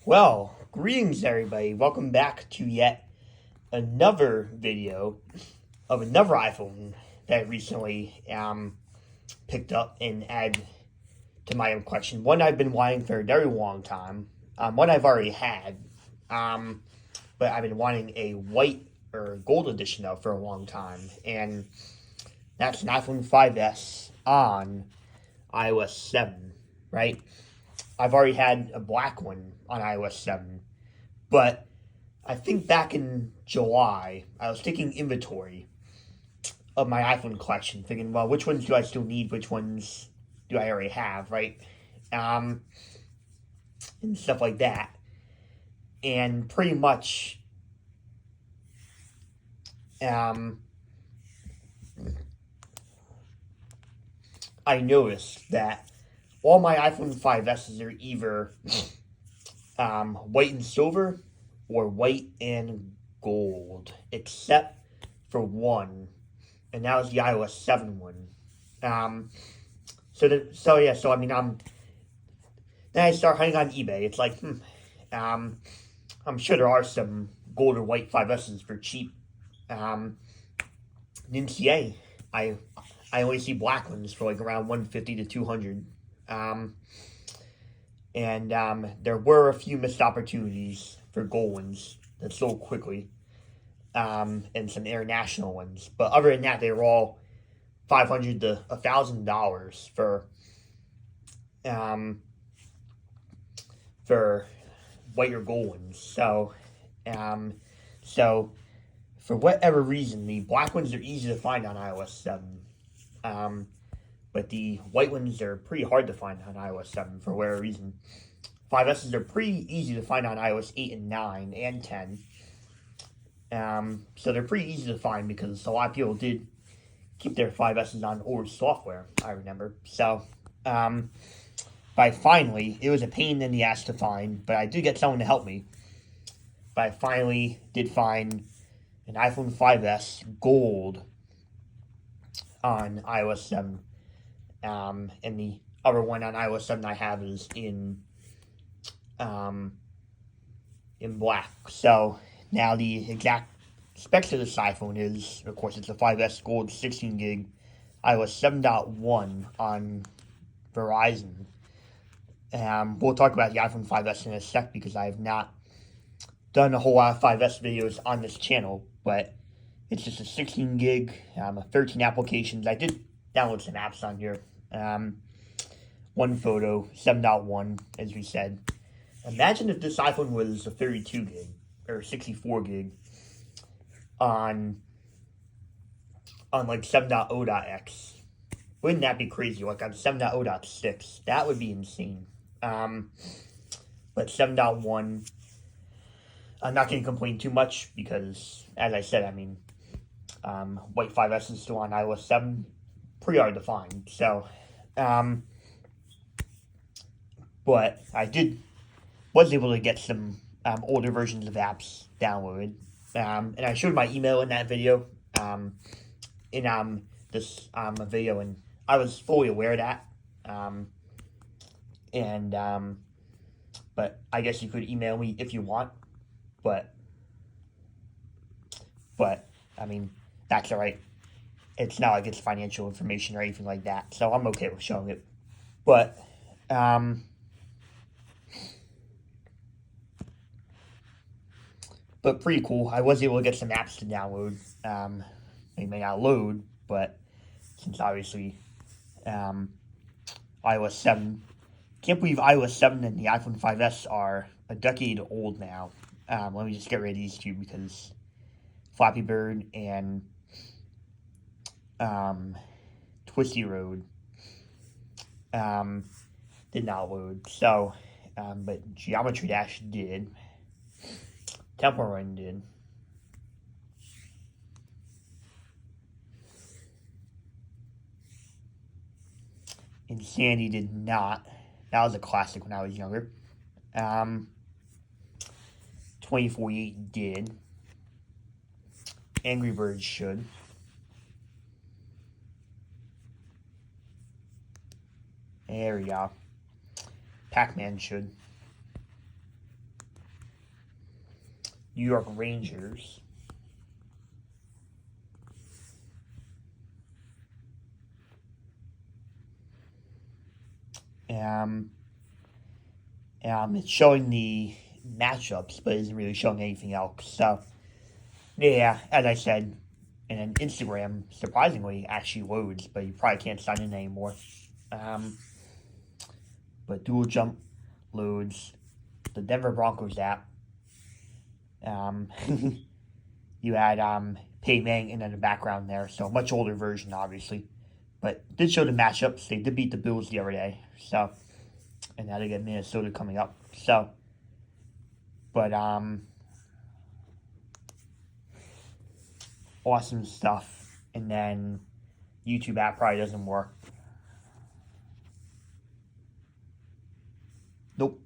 Well, greetings everybody. Welcome back to yet another video of another iPhone that I recently picked up and added to my collection. One I've been wanting for a very long time. One I've already had, but I've been wanting a white or gold edition of for a long time, and that's an iPhone 5S on iOS 7, right? I've already had a black one on iOS 7, but I think back in July, I was taking inventory of my iPhone collection, thinking, well, which ones do I still need? Which ones do I already have, right? Um, and stuff like that. And pretty much, um, I noticed that all my iPhone 5S's are either white and silver or white and gold, except for one, and that was the iOS 7 one. So I mean, then I start hunting on eBay. It's like, I'm sure there are some gold or white 5S's for cheap. Didn't see any. I only see black ones for like around 150 to 200. And there were a few missed opportunities for gold ones that sold quickly, and some international ones. But other than that, they were all $500 to $1,000 for white or gold ones. So for whatever reason, the black ones are easy to find on iOS 7. But the white ones are pretty hard to find on iOS 7 for whatever reason. 5S's are pretty easy to find on iOS 8 and 9 and 10. So they're pretty easy to find because a lot of people did keep their 5S's on old software, I remember. So, but finally, it was a pain in the ass to find, but I did get someone to help me. But I finally did find an iPhone 5S gold on iOS 7. And the other one on iOS 7 I have is in black. So now the exact specs of this iPhone is, of course, it's a 5S Gold 16 gig iOS 7.1 on Verizon. We'll talk about the iPhone 5S in a sec because I have not done a whole lot of 5S videos on this channel, but it's just a 16 gig, 13 applications. I did download some apps on here. One photo, 7.1, as we said. Imagine if this iPhone was a 32 gig or 64 gig on like 7.0.x. Wouldn't that be crazy? Like on 7.0.6, that would be insane. But 7.1, I'm not going to complain too much because, as I said, I mean, white 5S is still on iOS 7, pretty hard to find. So, but I was able to get some older versions of apps downloaded, and I showed my email in that video, in this video, and I was fully aware of that, but I guess you could email me if you want, but I mean, that's all right. It's not like it's financial information or anything like that, so I'm okay with showing it. But pretty cool. I was able to get some apps to download. They may not load, but since obviously iOS 7, can't believe iOS 7 and the iPhone 5S are a decade old now. Let me just get rid of these two because Flappy Bird and Twisty Road did not load. So, but Geometry Dash did. Temple Run did. Insanity did not. That was a classic when I was younger. 2048 did. Angry Birds should. There we go. Pac-Man should. New York Rangers. It's showing the matchups, but isn't really showing anything else. So, yeah, as I said, and then Instagram, surprisingly, actually loads, but you probably can't sign in anymore. But Dual Jump loads. The Denver Broncos app. You had Pei Meng in the background there, so a much older version, obviously. But did show the matchups. They did beat the Bills the other day, so, and now they get Minnesota coming up. So, but awesome stuff. And then YouTube app probably doesn't work. Nope.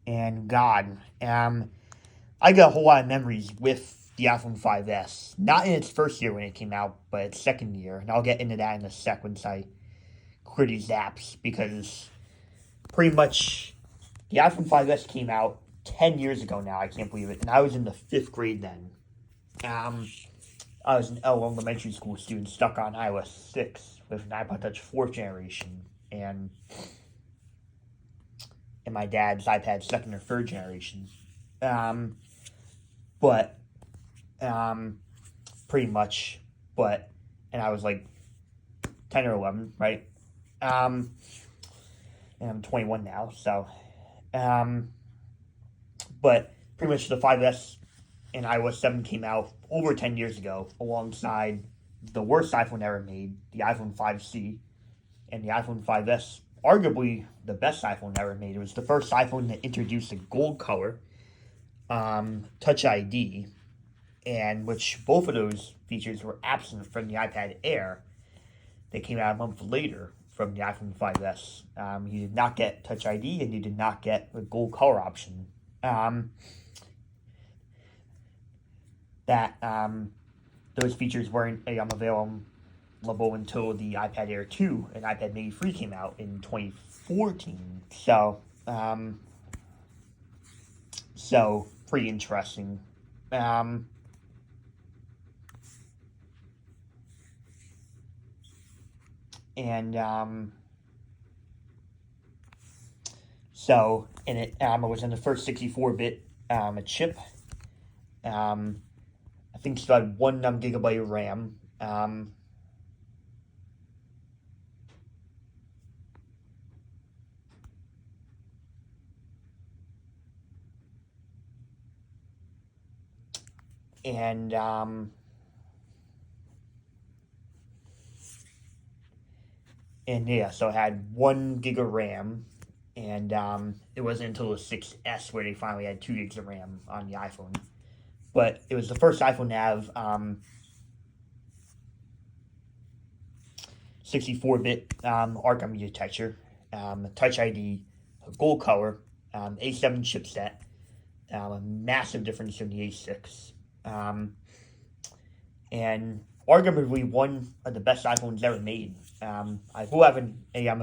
And God, I got a whole lot of memories with the iPhone 5S. Not in its first year when it came out, but its second year. And I'll get into that in a sec once I clear these apps, because pretty much the iPhone 5S came out 10 years ago now. I can't believe it. And I was in the 5th grade then. I was an elementary school student stuck on iOS 6 with an iPod Touch 4th generation. And my dad's iPad 2nd or 3rd generation. But pretty much, and I was like 10 or 11, right? And I'm 21 now, so, but pretty much the 5S and iOS 7 came out over 10 years ago, alongside the worst iPhone ever made, the iPhone 5C, and the iPhone 5S, arguably the best iPhone ever made. It was the first iPhone that introduced a gold color, Touch ID, and which both of those features were absent from the iPad Air. They came out a month later from the iPhone 5S. You did not get Touch ID, and you did not get the gold color option. Those features weren't available until the iPad Air 2 and iPad Mini 3 came out in 2014. So pretty interesting. It was in the first 64-bit chip. I think it's got 1 gigabyte of RAM. So it had 1 gig of RAM, and it wasn't until the 6S where they finally had 2 gigs of RAM on the iPhone. But it was the first iPhone to have 64-bit architecture, Touch ID, gold color, A7 chipset, a massive difference from the A6, and arguably one of the best iPhones ever made. I will have a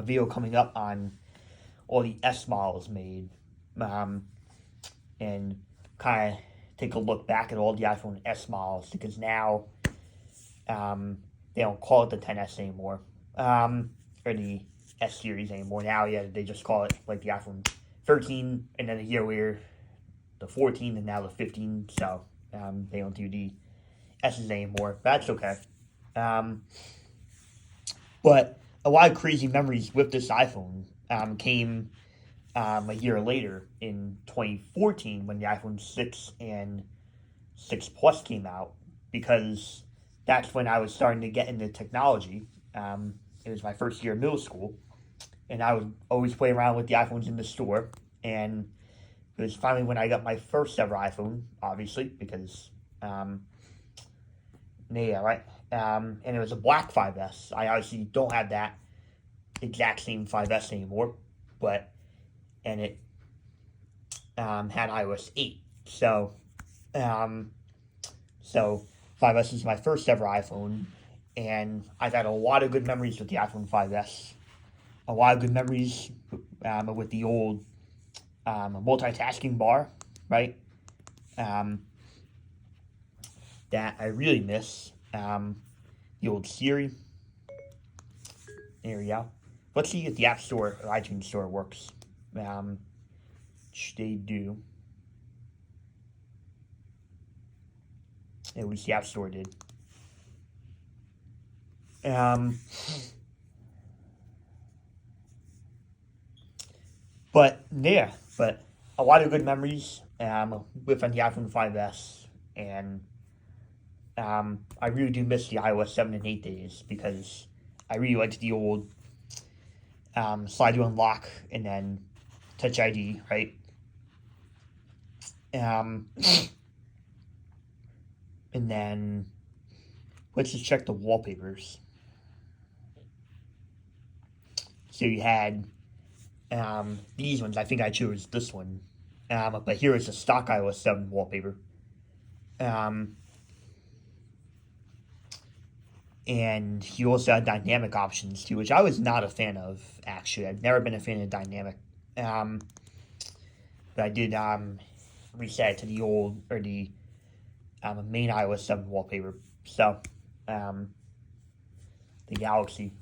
video coming up on all the S models made, and kind of take a look back at all the iPhone S models, because now they don't call it the XS anymore, or the S series anymore. Now, they just call it like the iPhone 13, and then a year later, the 14, and now the 15. So they don't do the S's anymore. That's okay. But a lot of crazy memories with this iPhone came a year later in 2014 when the iPhone 6 and 6 Plus came out, because that's when I was starting to get into technology. It was my first year of middle school, and I would always play around with the iPhones in the store, and it was finally when I got my first ever iPhone, obviously, because, right? And it was a black 5S. I obviously don't have that exact same 5S anymore, and it had iOS 8. So 5S is my first ever iPhone, and I've had a lot of good memories with the iPhone 5S. A lot of good memories with the old multitasking bar, right? That I really miss. The old Siri. There we go. Let's see if the App Store or iTunes Store works. Which they do. At least the App Store did. But yeah, but a lot of good memories with on the iPhone 5S, and I really do miss the iOS 7 and 8 days because I really liked the old slide to unlock and then Touch ID, right? And then let's just check the wallpapers. So you had these ones. I think I chose this one. But here is a stock iOS 7 wallpaper. And you also had dynamic options too, which I was not a fan of, actually. I've never been a fan of dynamic. But I did reset it to the old, or the main iOS 7 wallpaper. So, the Galaxy.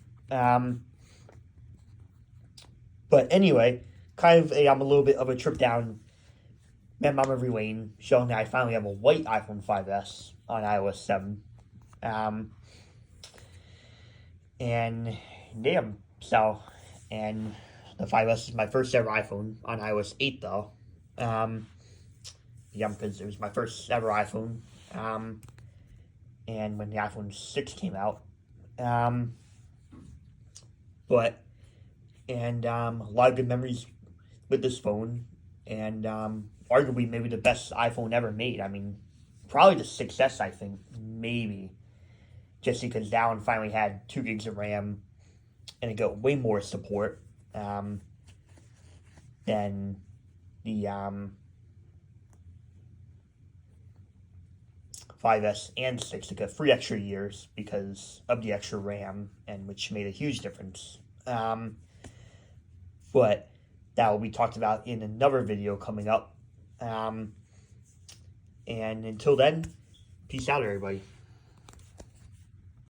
But anyway, kind of a little bit of a trip down memory lane, showing that I finally have a white iPhone 5S on iOS 7. And damn, so, and the 5S is my first ever iPhone on iOS 8 though. Yeah, because it was my first ever iPhone. And when the iPhone 6 came out. But a lot of good memories with this phone, and arguably maybe the best iPhone ever made. I mean, probably the 6S, I think, maybe, just because that one finally had 2 gigs of RAM, and it got way more support than the 5S and 6. It got 3 extra years because of the extra RAM, and which made a huge difference. But that will be talked about in another video coming up. And until then, peace out, everybody.